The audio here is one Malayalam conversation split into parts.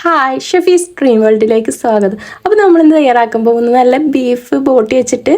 ഹായ് ഷെഫീസ് ഡ്രീം വേൾഡിലേക്ക് സ്വാഗതം. അപ്പോൾ നമ്മളിന്ന് തയ്യാറാക്കാൻ പോകുന്നത് നല്ല ബീഫ് ബോട്ടി വെച്ചിട്ട്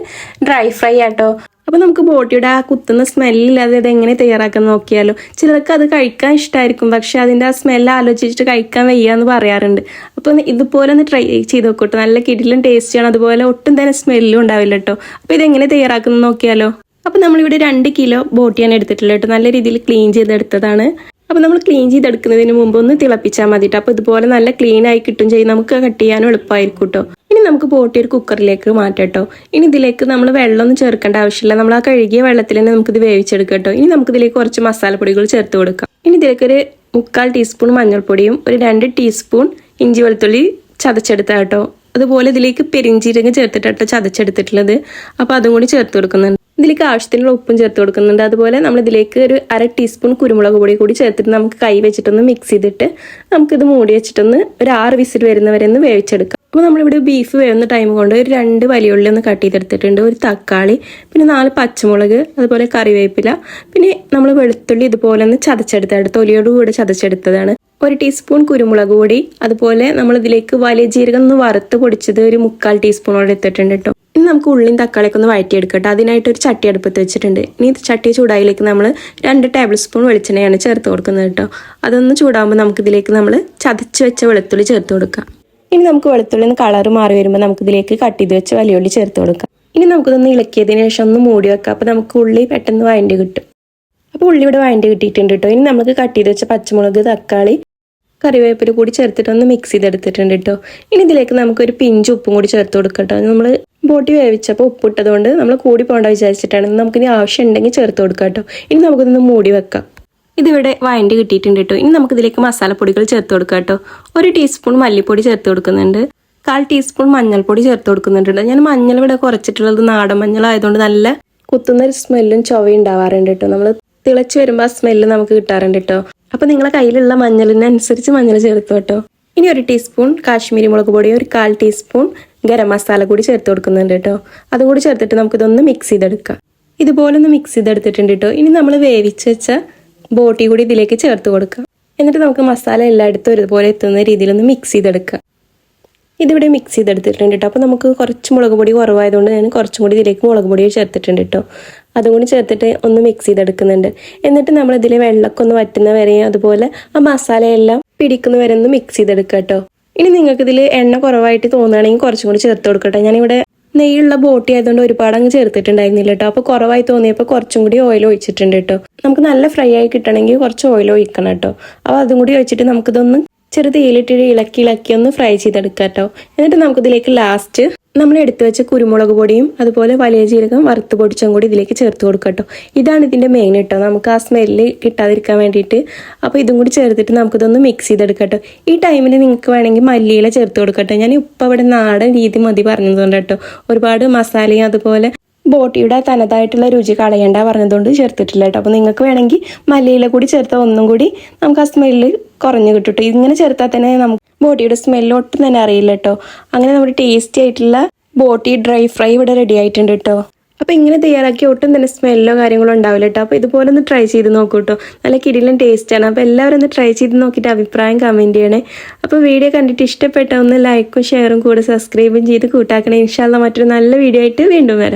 ഡ്രൈ ഫ്രൈ ആട്ടോ. അപ്പോൾ നമുക്ക് ബോട്ടിയുടെ ആ കുത്തുന്ന സ്മെല്ലില്ലാതെ ഇത് എങ്ങനെ തയ്യാറാക്കാൻ നോക്കിയാലോ. ചിലർക്ക് അത് കഴിക്കാൻ ഇഷ്ടമായിരിക്കും, പക്ഷെ അതിൻ്റെ ആ സ്മെല്ല് ആലോചിച്ചിട്ട് കഴിക്കാൻ വയ്യ എന്ന് പറയാറുണ്ട്. അപ്പോൾ ഇതുപോലെ ഒന്ന് ട്രൈ ചെയ്ത് നോക്കട്ടോ. നല്ല കിടിലും ടേസ്റ്റിയാണ്, അതുപോലെ ഒട്ടും തന്നെ സ്മെല്ലും ഉണ്ടാവില്ല കേട്ടോ. അപ്പോൾ ഇതെങ്ങനെ തയ്യാറാക്കുന്നത് നോക്കിയാലോ. അപ്പോൾ നമ്മളിവിടെ 2 കിലോ ബോട്ടിയാണ് എടുത്തിട്ടുള്ളത് കേട്ടോ. നല്ല രീതിയിൽ ക്ലീൻ ചെയ്തെടുത്തതാണ്. അപ്പോൾ നമ്മൾ ക്ലീൻ ചെയ്തെടുക്കുന്നതിന് മുമ്പ് ഒന്ന് തിളപ്പിച്ചാൽ മതിട്ടോ. അപ്പോൾ ഇതുപോലെ നല്ല ക്ലീൻ ആയി കിട്ടും ചെയ്യും, നമുക്ക് കട്ട് ചെയ്യാനും എളുപ്പമായിരിക്കും കേട്ടോ. ഇനി നമുക്ക് ബോട്ടി ഒരു കുക്കറിലേക്ക് മാറ്റാം കേട്ടോ. ഇനി ഇതിലേക്ക് നമ്മൾ വെള്ളമൊന്നും ചേർക്കേണ്ട ആവശ്യമില്ല, നമ്മൾ ആ കഴുകിയ വെള്ളത്തിൽ തന്നെ നമുക്കിത് വേവിച്ചെടുക്കാം കേട്ടോ. ഇനി നമുക്കിതിലേക്ക് കുറച്ച് മസാലപ്പൊടികൾ ചേർത്ത് കൊടുക്കാം. ഇനി ഇതിലേക്ക് ഒരു 1/4 ടീസ്പൂൺ മഞ്ഞൾപ്പൊടിയും ഒരു 2 ടീസ്പൂൺ ഇഞ്ചി വെളുത്തുള്ളി ചതച്ചെടുത്ത കേട്ടോ. അതുപോലെ ഇതിലേക്ക് പെരിഞ്ചീരകം ചേർത്തിട്ടോ ചതച്ചെടുത്തിട്ടുള്ളത്. അപ്പോൾ അതും കൂടി ചേർത്ത് കൊടുക്കുന്നുണ്ട്. ഇതിലേക്ക് ആവശ്യത്തിനുള്ള ഉപ്പും ചേർത്ത് കൊടുക്കുന്നുണ്ട്. അതുപോലെ നമ്മൾ ഇതിലേക്ക് ഒരു 1/2 ടീസ്പൂൺ കുരുമുളക് പൊടി കൂടി ചേർത്തിട്ട് നമുക്ക് കൈ വെച്ചിട്ടൊന്ന് മിക്സ് ചെയ്തിട്ട് നമുക്കിത് മൂടി വെച്ചിട്ടൊന്ന് ഒരു 6 വിസിൽ വരുന്നവരെ ഒന്ന് വേവിച്ചെടുക്കാം. അപ്പോൾ നമ്മളിവിടെ ബീഫ് വേവുന്ന ടൈം കൊണ്ട് ഒരു 2 വലിയ ഉള്ളി ഒന്ന് കട്ട് ചെയ്തെടുത്തിട്ടുണ്ട്, ഒരു തക്കാളി, പിന്നെ 4 പച്ചമുളക്, അതുപോലെ കറിവേപ്പില, പിന്നെ നമ്മൾ വെളുത്തുള്ളി ഇതുപോലെ ഒന്ന് ചതച്ചെടുത്താണ്, തൊലിയോട് കൂടെ ചതച്ചെടുത്തതാണ്. 1 ടീസ്പൂൺ കുരുമുളക് പൊടി, അതുപോലെ നമ്മൾ ഇതിലേക്ക് വലിയ ജീരകം ഒന്ന് വറുത്ത് പൊടിച്ചത് ഒരു 1/4 ടീസ്പൂണോടെ എടുത്തിട്ടുണ്ട് കേട്ടോ. ഇനി നമുക്ക് ഉള്ളിയും തക്കാളിയൊക്കെ ഒന്ന് വഴറ്റിയെടുക്കട്ടെ. അതിനായിട്ട് ഒരു ചട്ടി അടുപ്പത്ത് വെച്ചിട്ടുണ്ട്. ഇനി ചട്ടി ചൂടായിലേക്ക് നമ്മൾ 2 ടേബിൾ സ്പൂൺ വെളിച്ചെണ്ണയാണ് ചേർത്ത് കൊടുക്കുന്നത് കേട്ടോ. അതൊന്ന് ചൂടാകുമ്പോൾ നമുക്കിതിലേക്ക് നമ്മൾ ചതച്ച് വെച്ച വെളുത്തുള്ളി ചേർത്ത് കൊടുക്കാം. ഇനി നമുക്ക് വെളുത്തുള്ളി ഒന്ന് കളറ് മാറി വരുമ്പോൾ നമുക്കിതിലേക്ക് കട്ട് ചെയ്ത് വെച്ച് വലിയ ഉള്ളി ചേർത്ത് കൊടുക്കാം. ഇനി നമുക്കിതൊന്ന് ഇളക്കിയതിന് ശേഷം ഒന്ന് മൂടി വെക്കാം. അപ്പോൾ നമുക്ക് ഉള്ളി പെട്ടെന്ന് വഴണ്ടി കിട്ടും. അപ്പോൾ ഉള്ളി ഇവിടെ വഴണ്ടി കിട്ടിയിട്ടുണ്ട് കേട്ടോ. ഇനി നമുക്ക് കട്ട് ചെയ്ത് വെച്ച പച്ചമുളക്, തക്കാളി, കറിവേപ്പില കൂടി ചേർത്തിട്ടൊന്ന് മിക്സ് ചെയ്തെടുത്തിട്ടുണ്ട് കേട്ടോ. ഇനി ഇതിലേക്ക് നമുക്കൊരു പിഞ്ച് ഉപ്പും കൂടി ചേർത്ത് കൊടുക്കട്ടോ. നമ്മൾ ബോട്ടി വേവിച്ചപ്പോൾ ഉപ്പിട്ടതുകൊണ്ട് നമ്മൾ കൂടി പോകേണ്ട വിചാരിച്ചിട്ടാണ്. നമുക്കിനി ആവശ്യം ഉണ്ടെങ്കിൽ ചേർത്ത് കൊടുക്കാം കേട്ടോ. ഇനി നമുക്കിതൊന്ന് മൂടി വെക്കാം. ഇതിവിടെ വഴണ്ടി കിട്ടിയിട്ടുണ്ട് കേട്ടോ. ഇനി നമുക്കിതിലേക്ക് മസാലപ്പൊടികൾ ചേർത്ത് കൊടുക്കാം കേട്ടോ. 1 ടീസ്പൂൺ മല്ലിപ്പൊടി ചേർത്ത് കൊടുക്കുന്നുണ്ട്, 1/4 ടീസ്പൂൺ മഞ്ഞൾപ്പൊടി ചേർത്ത് കൊടുക്കുന്നുണ്ട്. ഞാൻ മഞ്ഞൾ ഇവിടെ കുറച്ചിട്ടുള്ളത് നാടൻ മഞ്ഞളായതുകൊണ്ട് നല്ല കുത്തുന്നൊരു സ്മെല്ലും ചൊവയും ഉണ്ടാവാറുണ്ട് കേട്ടോ. നമ്മൾ തിളച്ച് വരുമ്പോൾ ആ സ്മെല്ല് നമുക്ക് കിട്ടാറുണ്ട് കേട്ടോ. അപ്പോൾ നിങ്ങളെ കയ്യിലുള്ള മഞ്ഞളിനനുസരിച്ച് മഞ്ഞൾ ചേർത്ത് കേട്ടോ. ഇനി 1 ടീസ്പൂൺ കാശ്മീരി മുളക് പൊടി, ഒരു 1/4 ടീസ്പൂൺ ഗരം മസാല കൂടി ചേർത്ത് കൊടുക്കുന്നുണ്ട് കേട്ടോ. അതും കൂടി ചേർത്തിട്ട് നമുക്കിതൊന്ന് മിക്സ് ചെയ്തെടുക്കാം. ഇതുപോലെ ഒന്ന് മിക്സ് ചെയ്തെടുത്തിട്ടുണ്ട് കേട്ടോ. ഇനി നമ്മൾ വേവിച്ച് വെച്ച ബോട്ടി കൂടി ഇതിലേക്ക് ചേർത്ത് കൊടുക്കാം. എന്നിട്ട് നമുക്ക് മസാല എല്ലായിടത്തും ഒരുപോലെ എത്തുന്ന രീതിയിലൊന്ന് മിക്സ് ചെയ്തെടുക്കാം. ഇതിവിടെ മിക്സ് ചെയ്തെടുത്തിട്ടുണ്ട് കേട്ടോ. അപ്പോൾ നമുക്ക് കുറച്ച് മുളക് പൊടി കുറവായതുകൊണ്ട് ഞാൻ കുറച്ചും കൂടി ഇതിലേക്ക് മുളക് പൊടി ചേർത്തിട്ടുണ്ട് കേട്ടോ. അതും കൂടി ചേർത്തിട്ട് ഒന്ന് മിക്സ് ചെയ്തെടുക്കുന്നുണ്ട്. എന്നിട്ട് നമ്മൾ ഇതിൽ വെള്ളമൊക്കെ ഒന്ന് വറ്റുന്ന വരെയും അതുപോലെ ആ മസാലയെല്ലാം പിടിക്കുന്ന വരെ ഒന്ന് മിക്സ് ചെയ്തെടുക്കുക കേട്ടോ. ഇനി നിങ്ങൾക്ക് ഇതിൽ എണ്ണ കുറവായിട്ട് തോന്നുകയാണെങ്കിൽ കുറച്ചും കൂടി ചേർത്ത് കൊടുക്കട്ടെ. ഞാനിവിടെ നെയ്യുള്ള ബോട്ടി ആയതുകൊണ്ട് ഒരുപാട് അങ്ങ് ചേർത്തിട്ടുണ്ടായിരുന്നില്ല കേട്ടോ. അപ്പോൾ കുറവായി തോന്നിയപ്പോൾ കുറച്ചും കൂടി ഓയിൽ ഒഴിച്ചിട്ടുണ്ട് കേട്ടോ. നമുക്ക് നല്ല ഫ്രൈ ആയി കിട്ടണമെങ്കിൽ കുറച്ച് ഓയിൽ ഒഴിക്കണം കേട്ടോ. അപ്പോൾ അതും കൂടി ഒഴിച്ചിട്ട് നമുക്കിതൊന്ന് ചെറു തീയിലിട്ട് ഇളക്കി ഒന്ന് ഫ്രൈ ചെയ്തെടുക്കാം കേട്ടോ. എന്നിട്ട് നമുക്കിതിലേക്ക് ലാസ്റ്റ് നമ്മൾ എടുത്തു വെച്ച കുരുമുളക് പൊടിയും അതുപോലെ വലിയ ജീരകം വറുത്ത് പൊടിച്ചും കൂടി ഇതിലേക്ക് ചേർത്ത് കൊടുക്കാം കേട്ടോ. ഇതാണ് ഇതിൻ്റെ മെയിൻ കേട്ടോ, നമുക്ക് ആ സ്മെല്ല് കിട്ടാതിരിക്കാൻ വേണ്ടിയിട്ട്. അപ്പോൾ ഇതും കൂടി ചേർത്തിട്ട് നമുക്കിതൊന്ന് മിക്സ് ചെയ്തെടുക്കാം കേട്ടോ. ഈ ടൈമിൽ നിങ്ങൾക്ക് വേണമെങ്കിൽ മല്ലിയില ചേർത്ത് കൊടുക്കട്ടോ. ഞാൻ ഉപ്പ് അവിടെ നാടൻ രീതി മതി പറഞ്ഞതുകൊണ്ട് കേട്ടോ. ഒരുപാട് മസാലയും അതുപോലെ ബോട്ടിയുടെ തനതായിട്ടുള്ള രുചി കളയണ്ട പറഞ്ഞതുകൊണ്ട് ചേർത്തിട്ടില്ല കേട്ടോ. അപ്പോൾ നിങ്ങൾക്ക് വേണമെങ്കിൽ മല്ലിയില കൂടി ചേർത്താൽ ഒന്നും കൂടി നമുക്ക് ആ സ്മെല്ല് കുറഞ്ഞു കിട്ടും. ഇങ്ങനെ ചേർത്താൽ തന്നെ നമുക്ക് ബോട്ടിയുടെ സ്മെല്ല് ഒട്ടും തന്നെ അറിയില്ല കേട്ടോ. അങ്ങനെ നമ്മുടെ ടേസ്റ്റി ആയിട്ടുള്ള ബോട്ടി ഡ്രൈ ഫ്രൈ ഇവിടെ റെഡി ആയിട്ടുണ്ട് കേട്ടോ. അപ്പോൾ ഇങ്ങനെ തയ്യാറാക്കി ഒട്ടും തന്നെ സ്മെല്ലോ കാര്യങ്ങളോ ഉണ്ടാവില്ല കേട്ടോ. അപ്പോൾ ഇതുപോലെ ഒന്ന് ട്രൈ ചെയ്ത് നോക്കൂ കേട്ടോ. നല്ല കിടിലൻ ടേസ്റ്റാണ്. അപ്പോൾ എല്ലാവരും ഒന്ന് ട്രൈ ചെയ്ത് നോക്കിയിട്ട് അഭിപ്രായം കമൻറ്റ് ചെയ്യണേ. അപ്പോൾ വീഡിയോ കണ്ടിട്ട് ഇഷ്ടപ്പെട്ട ഒന്ന് ലൈക്കും ഷെയറും കൂടെ സബ്സ്ക്രൈബും ചെയ്ത് കൂട്ടാക്കണേ. ഇൻഷാല്ലാ മറ്റൊരു നല്ല വീഡിയോ ആയിട്ട് വീണ്ടും വരാം.